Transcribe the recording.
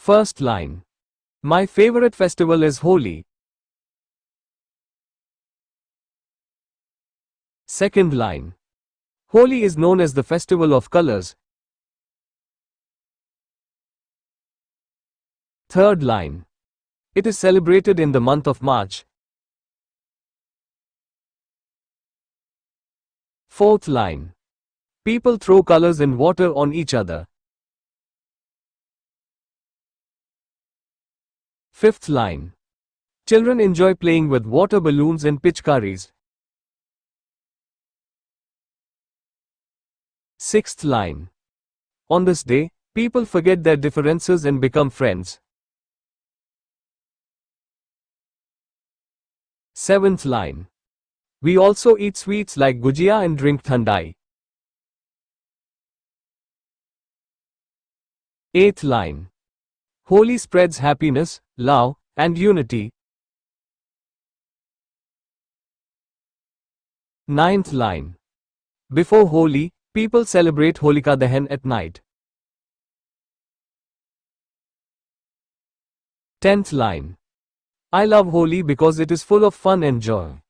First line. My favorite festival is Holi. Second line. Holi is known as the festival of colors. Third line. It is celebrated in the month of March. Fourth line. People throw colors in water on each other. Fifth line. Children enjoy playing with water balloons and pitchkaris. Sixth line. On this day, people forget their differences and become friends. Seventh line. We also eat sweets like gujia and drink thandai. Eighth line. Holi spreads happiness, love, and unity. Ninth line. Before Holi, people celebrate Holika Dahan at night. 10th line. I love Holi because it is full of fun and joy.